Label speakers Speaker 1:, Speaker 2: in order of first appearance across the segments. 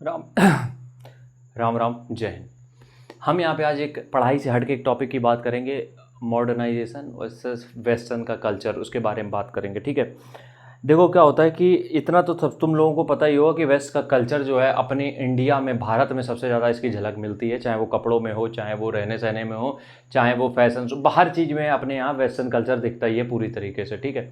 Speaker 1: राम राम राम, जय हिंद। हम यहाँ पे आज एक पढ़ाई से हट के एक टॉपिक की बात करेंगे, मॉडर्नाइजेशन वर्सेस वेस्टर्न का कल्चर, उसके बारे में बात करेंगे। ठीक है, देखो क्या होता है कि इतना तो सब तुम लोगों को पता ही होगा कि वेस्ट का कल्चर जो है अपने इंडिया में, भारत में सबसे ज़्यादा इसकी झलक मिलती है। चाहे वो कपड़ों में हो, चाहे वो रहने सहने में हो, चाहे वो फैशन, हर चीज़ में अपने यहाँ वेस्टर्न कल्चर दिखता ही है पूरी तरीके से। ठीक है,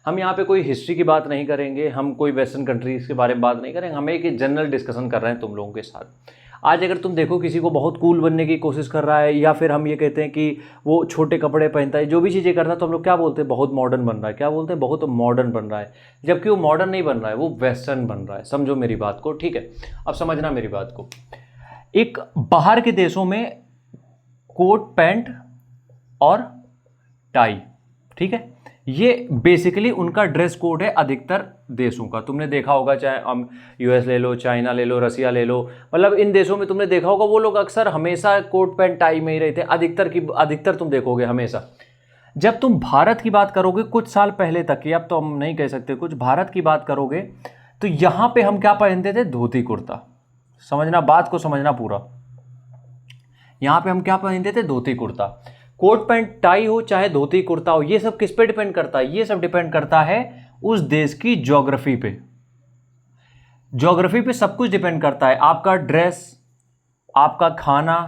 Speaker 1: हम यहाँ पे कोई हिस्ट्री की बात नहीं करेंगे, हम कोई वेस्टर्न कंट्रीज़ के बारे में बात नहीं करेंगे, हम एक जनरल डिस्कशन कर रहे हैं तुम लोगों के साथ। आज अगर तुम देखो किसी को बहुत कूल बनने की कोशिश कर रहा है, या फिर हम ये कहते हैं कि वो छोटे कपड़े पहनता है, जो भी चीज़ें करता है, तो हम लोग क्या बोलते हैं, बहुत मॉडर्न बन रहा है। क्या बोलते हैं, बहुत मॉडर्न बन रहा है। जबकि वो मॉडर्न नहीं बन रहा है, वो वेस्टर्न बन रहा है। समझो मेरी बात को। ठीक है, अब समझना मेरी बात को। एक बाहर के देशों में कोट पैंट और टाई, ठीक है, ये बेसिकली उनका ड्रेस कोड है अधिकतर देशों का। तुमने देखा होगा, चाहे हम यूएस ले लो, चाइना ले लो, रसिया ले लो, मतलब इन देशों में तुमने देखा होगा वो लोग अक्सर हमेशा कोट पैंट टाई में ही रहते हैं। अधिकतर तुम देखोगे हमेशा। जब तुम भारत की बात करोगे कुछ साल पहले तक की, अब तो हम नहीं कह सकते, कुछ भारत की बात करोगे तो यहां पे हम क्या पहनते थे, धोती कुर्ता। समझना, बात को समझना पूरा। यहां पे हम क्या पहनते थे, dhoti kurta. Coat pant tie हो चाहे धोती कुर्ता हो, ये सब किस पे डिपेंड करता है, ये सब डिपेंड करता है उस देश की ज्योग्राफी पे। ज्योग्राफी पे सब कुछ डिपेंड करता है। आपका ड्रेस, आपका खाना,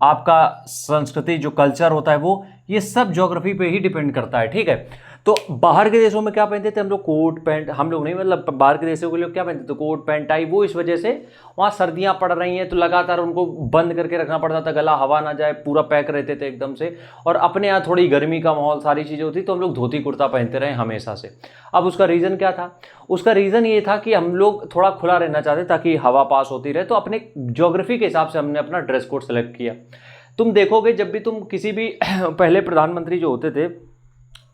Speaker 1: आपका संस्कृति, जो कल्चर होता है वो, ये सब ज्योग्राफी पे ही डिपेंड करता है। ठीक है, तो बाहर के देशों में क्या पहनते थे हम लोग, कोट पैंट। हम लोग नहीं, मतलब बाहर के देशों के लोग क्या पहनते थे, कोट पैंट टाई। वो इस वजह से वहाँ सर्दियाँ पड़ रही हैं तो लगातार उनको बंद करके रखना पड़ता था, गला हवा ना जाए, पूरा पैक रहते थे एकदम से। और अपने यहाँ थोड़ी गर्मी का माहौल, सारी चीज़ें होती, तो हम लोग धोती कुर्ता पहनते रहे हमेशा से। अब उसका रीज़न क्या था, उसका रीज़न ये था कि हम लोग थोड़ा खुला रहना चाहते ताकि हवा पास होती रहे। तो अपने ज्योग्राफी के हिसाब से हमने अपना ड्रेस कोड सेलेक्ट किया। तुम देखोगे जब भी तुम किसी भी पहले प्रधानमंत्री जो होते थे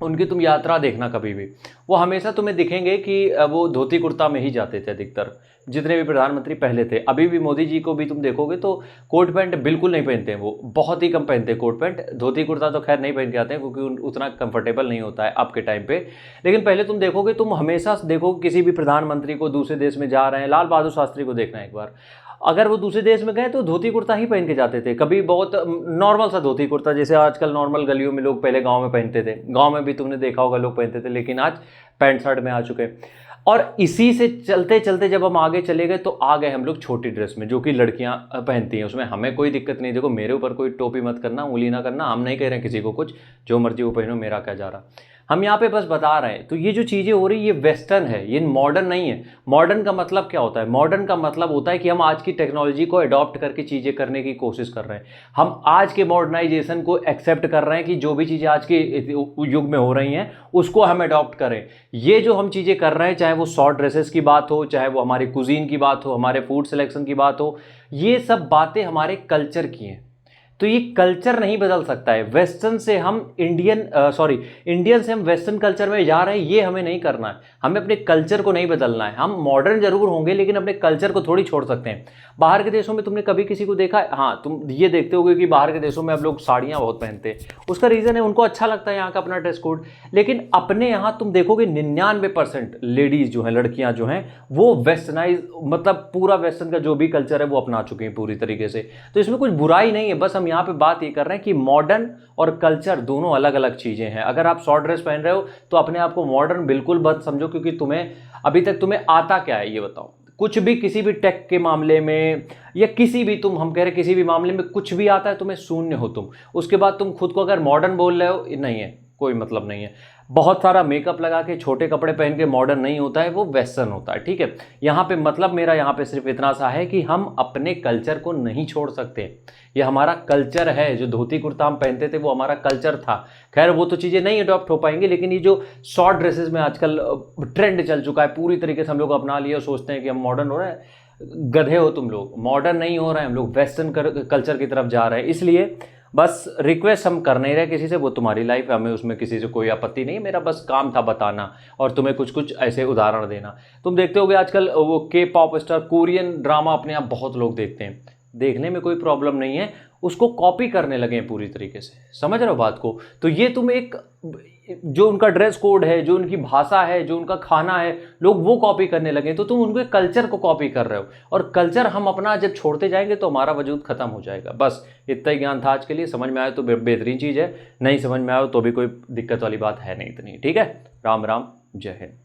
Speaker 1: उनकी तुम यात्रा देखना कभी भी, वो हमेशा तुम्हें दिखेंगे कि वो धोती कुर्ता में ही जाते थे अधिकतर, जितने भी प्रधानमंत्री पहले थे। अभी भी मोदी जी को भी तुम देखोगे तो कोट पैंट बिल्कुल नहीं पहनते हैं, वो बहुत ही कम पहनते हैं कोट पैंट। धोती कुर्ता तो खैर नहीं पहन के आते हैं क्योंकि उतना कंफर्टेबल नहीं होता है अब के टाइम पे। लेकिन पहले तुम देखोगे, तुम हमेशा देखोगे किसी भी प्रधानमंत्री को दूसरे देश में जा रहे हैं, लाल बहादुर शास्त्री को देखना एक बार, अगर वो दूसरे देश में गए तो धोती कुर्ता ही पहन के जाते थे। कभी बहुत नॉर्मल सा धोती कुर्ता, जैसे आजकल नॉर्मल गलियों में लोग पहले गांव में पहनते थे, गांव में भी तुमने देखा होगा लोग पहनते थे, लेकिन आज पैंट शर्ट में आ चुके हैं। और इसी से चलते चलते जब हम आगे चले गए तो आ गए हम लोग छोटी ड्रेस में, जो कि लड़कियां पहनती हैं। उसमें हमें कोई दिक्कत नहीं। देखो, मेरे ऊपर कोई टोपी मत करना, उंगली ना करना, हम नहीं कह रहे हैं किसी को कुछ, जो मर्जी वो पहनो, मेरा क्या जा रहा। हम यहाँ पे बस बता रहे हैं। तो ये जो चीज़ें हो रही, ये वेस्टर्न है, ये मॉडर्न नहीं है। मॉडर्न का मतलब क्या होता है, मॉडर्न का मतलब होता है कि हम आज की टेक्नोलॉजी को अडॉप्ट करके चीज़ें करने की कोशिश कर रहे हैं। हम आज के मॉडर्नाइजेशन को एक्सेप्ट कर रहे हैं कि जो भी चीज़ें आज के युग में हो रही हैं उसको हम अडॉप्ट करें। ये जो हम चीज़ें कर रहे हैं, चाहे वो शॉर्ट ड्रेसेस की बात हो, चाहे वो हमारी कुजीन की बात हो, हमारे फूड सिलेक्शन की बात हो, ये सब बातें हमारे कल्चर की हैं। तो ये कल्चर नहीं बदल सकता है। वेस्टर्न से हम इंडियन से हम वेस्टर्न कल्चर में जा रहे हैं, ये हमें नहीं करना है। हमें अपने कल्चर को नहीं बदलना है। हम मॉडर्न जरूर होंगे लेकिन अपने कल्चर को थोड़ी छोड़ सकते हैं। बाहर के देशों में तुमने कभी किसी को देखा है, हाँ तुम ये देखते होगे कि बाहर के देशों में अब लोग साड़ियाँ बहुत पहनते हैं। उसका रीज़न है उनको अच्छा लगता है यहाँ का अपना ड्रेस कोड। लेकिन अपने यहाँ तुम देखोगे 99% लेडीज़ जो हैं, लड़कियाँ जो हैं, वो वेस्टर्नाइज, मतलब पूरा वेस्टर्न का जो भी कल्चर है वो अपना चुकी हैं पूरी तरीके से। तो इसमें कुछ बुराई नहीं है, बस हम यहाँ पे बात ये कर रहे हैं कि मॉडर्न और कल्चर दोनों अलग अलग चीजें हैं। अगर आप शॉर्ट ड्रेस पहन रहे हो तो अपने आप को मॉडर्न बिल्कुल मत समझो, क्योंकि तुम्हें अभी तक तुम्हें आता क्या है ये बताओ। कुछ भी, किसी भी टेक के मामले में या किसी भी, तुम हम कह रहे किसी भी मामले में कुछ भी आता है तुम्हें, शून्य हो तुम। उसके बाद तुम खुद को अगर मॉडर्न बोल रहे हो, नहीं है, कोई मतलब नहीं है। बहुत सारा मेकअप लगा के, छोटे कपड़े पहन के मॉडर्न नहीं होता है, वो वेस्टर्न होता है। ठीक है, यहाँ पे मतलब मेरा यहाँ पे सिर्फ इतना सा है कि हम अपने कल्चर को नहीं छोड़ सकते। ये हमारा कल्चर है। जो धोती कुर्ता हम पहनते थे वो हमारा कल्चर था। खैर वो तो चीज़ें नहीं अडॉप्ट हो पाएंगी, लेकिन ये जो शॉर्ट ड्रेसेस में आजकल ट्रेंड चल चुका है, पूरी तरीके से हम लोग अपना लिए और सोचते हैं कि हम मॉडर्न हो रहे हैं। गधे हो तुम लोग, मॉडर्न नहीं हो रहे हैं हम लोग, वेस्टर्न कल्चर की तरफ जा रहे हैं। इसलिए बस रिक्वेस्ट हम कर नहीं रहे किसी से, वो तुम्हारी लाइफ है, हमें उसमें किसी से कोई आपत्ति नहीं है। मेरा बस काम था बताना और तुम्हें कुछ कुछ ऐसे उदाहरण देना। तुम देखते होगे आजकल वो के पॉप स्टार, कोरियन ड्रामा अपने आप बहुत लोग देखते हैं, देखने में कोई प्रॉब्लम नहीं है, उसको कॉपी करने लगे हैं पूरी तरीके से। समझ रहे हो बात को। तो ये तुम एक जो उनका ड्रेस कोड है, जो उनकी भाषा है, जो उनका खाना है, लोग वो कॉपी करने लगे, तो तुम उनके कल्चर को कॉपी कर रहे हो। और कल्चर हम अपना जब छोड़ते जाएंगे तो हमारा वजूद खत्म हो जाएगा। बस इतना ही ज्ञान था आज के लिए। समझ में आया तो बेहतरीन चीज़ है, नहीं समझ में आया तो भी कोई दिक्कत वाली बात है नहीं इतनी। ठीक है, राम राम, जय हिंद।